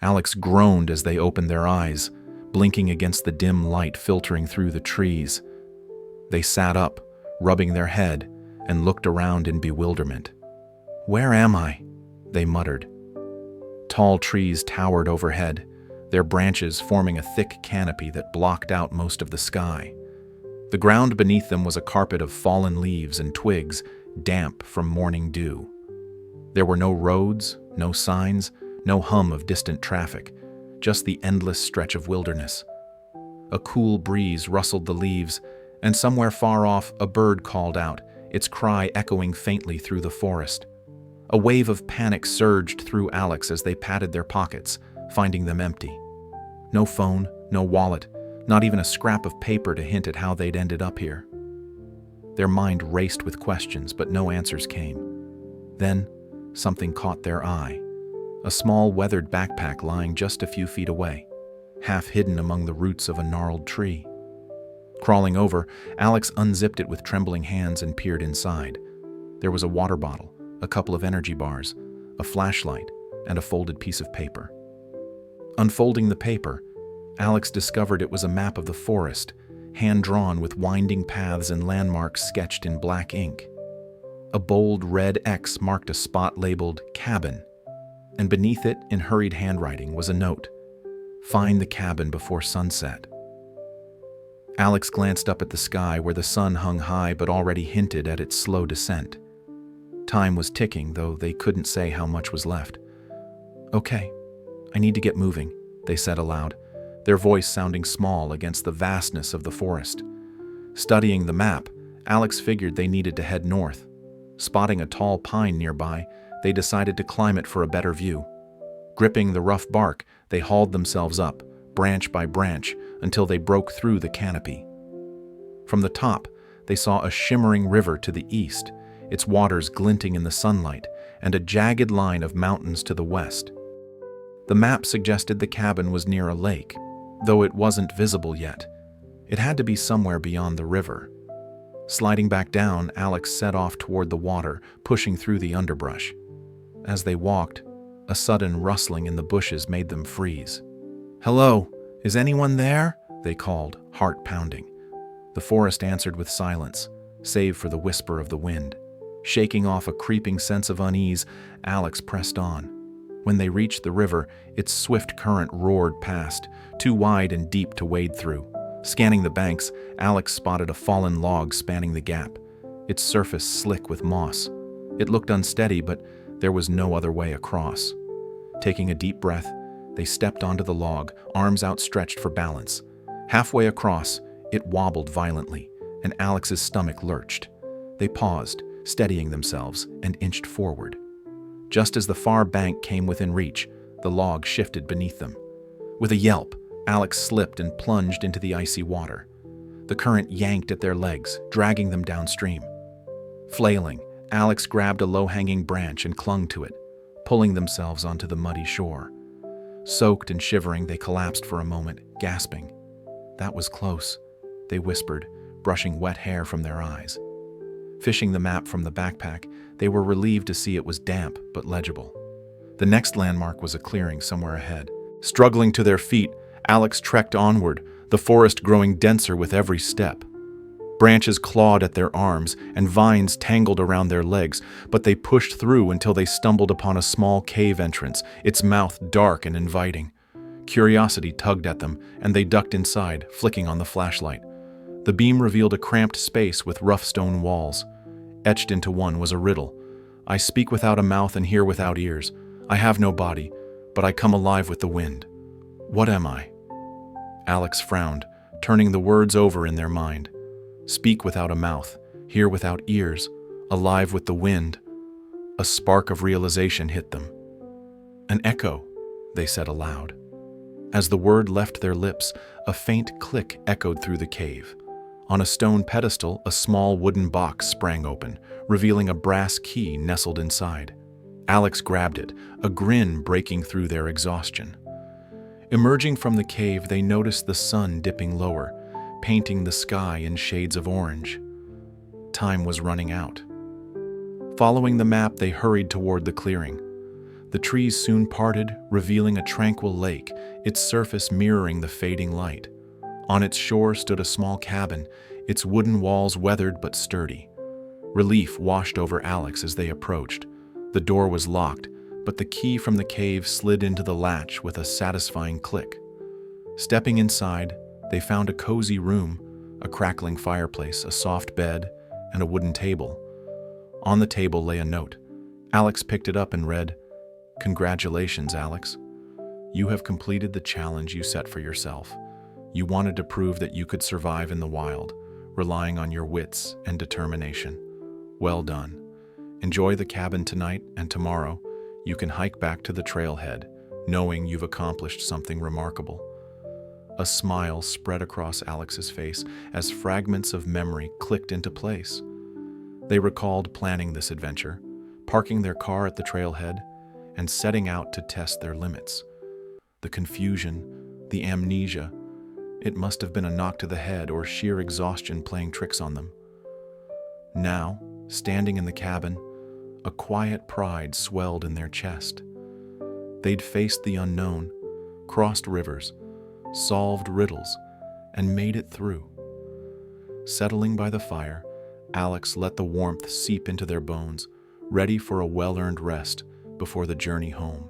Alex groaned as they opened their eyes, blinking against the dim light filtering through the trees. They sat up, rubbing their head, and looked around in bewilderment. "Where am I?" they muttered. Tall trees towered overhead, their branches forming a thick canopy that blocked out most of the sky. The ground beneath them was a carpet of fallen leaves and twigs, damp from morning dew. There were no roads, no signs, no hum of distant traffic, just the endless stretch of wilderness. A cool breeze rustled the leaves, and somewhere far off a bird called out, its cry echoing faintly through the forest. A wave of panic surged through Alex as they patted their pockets, finding them empty. No phone, no wallet, not even a scrap of paper to hint at how they'd ended up here. Their mind raced with questions, but no answers came. Then, something caught their eye. A small, weathered backpack lying just a few feet away, half hidden among the roots of a gnarled tree. Crawling over, Alex unzipped it with trembling hands and peered inside. There was a water bottle, a couple of energy bars, a flashlight, and a folded piece of paper. Unfolding the paper, Alex discovered it was a map of the forest, hand-drawn with winding paths and landmarks sketched in black ink. A bold red X marked a spot labeled cabin, and beneath it, in hurried handwriting, was a note: "Find the cabin before sunset." Alex glanced up at the sky where the sun hung high but already hinted at its slow descent. Time was ticking, though they couldn't say how much was left. "Okay, I need to get moving," they said aloud, their voice sounding small against the vastness of the forest. Studying the map, Alex figured they needed to head north. Spotting a tall pine nearby, they decided to climb it for a better view. Gripping the rough bark, they hauled themselves up, branch by branch, until they broke through the canopy. From the top, they saw a shimmering river to the east, its waters glinting in the sunlight, and a jagged line of mountains to the west. The map suggested the cabin was near a lake, though it wasn't visible yet. It had to be somewhere beyond the river. Sliding back down, Alex set off toward the water, pushing through the underbrush. As they walked, a sudden rustling in the bushes made them freeze. "Hello, is anyone there?" they called, heart pounding. The forest answered with silence, save for the whisper of the wind. Shaking off a creeping sense of unease, Alex pressed on. When they reached the river, its swift current roared past, too wide and deep to wade through. Scanning the banks, Alex spotted a fallen log spanning the gap, its surface slick with moss. It looked unsteady, but there was no other way across. Taking a deep breath, they stepped onto the log, arms outstretched for balance. Halfway across, it wobbled violently, and Alex's stomach lurched. They paused, steadying themselves, and inched forward. Just as the far bank came within reach, the log shifted beneath them. With a yelp, Alex slipped and plunged into the icy water. The current yanked at their legs, dragging them downstream. Flailing, Alex grabbed a low-hanging branch and clung to it, pulling themselves onto the muddy shore. Soaked and shivering, they collapsed for a moment, gasping. "That was close," they whispered, brushing wet hair from their eyes. Fishing the map from the backpack, they were relieved to see it was damp but legible. The next landmark was a clearing somewhere ahead. Struggling to their feet, Alex trekked onward, the forest growing denser with every step. Branches clawed at their arms and vines tangled around their legs, but they pushed through until they stumbled upon a small cave entrance, its mouth dark and inviting. Curiosity tugged at them, and they ducked inside, flicking on the flashlight. The beam revealed a cramped space with rough stone walls. Etched into one was a riddle. "I speak without a mouth and hear without ears. I have no body, but I come alive with the wind. What am I?" Alex frowned, turning the words over in their mind. Speak without a mouth, hear without ears, alive with the wind. A spark of realization hit them. "An echo," they said aloud. As the word left their lips, a faint click echoed through the cave. On a stone pedestal, a small wooden box sprang open, revealing a brass key nestled inside. Alex grabbed it, a grin breaking through their exhaustion. Emerging from the cave, they noticed the sun dipping lower, painting the sky in shades of orange. Time was running out. Following the map, they hurried toward the clearing. The trees soon parted, revealing a tranquil lake, its surface mirroring the fading light. On its shore stood a small cabin, its wooden walls weathered but sturdy. Relief washed over Alex as they approached. The door was locked, but the key from the cave slid into the latch with a satisfying click. Stepping inside, they found a cozy room, a crackling fireplace, a soft bed, and a wooden table. On the table lay a note. Alex picked it up and read, "Congratulations, Alex. You have completed the challenge you set for yourself. You wanted to prove that you could survive in the wild, relying on your wits and determination. Well done. Enjoy the cabin tonight, and tomorrow you can hike back to the trailhead, knowing you've accomplished something remarkable." A smile spread across Alex's face as fragments of memory clicked into place. They recalled planning this adventure, parking their car at the trailhead, and setting out to test their limits. The confusion, the amnesia, it must have been a knock to the head or sheer exhaustion playing tricks on them. Now, standing in the cabin, a quiet pride swelled in their chest. They'd faced the unknown, crossed rivers, solved riddles, and made it through. Settling by the fire, Alex let the warmth seep into their bones, ready for a well-earned rest before the journey home.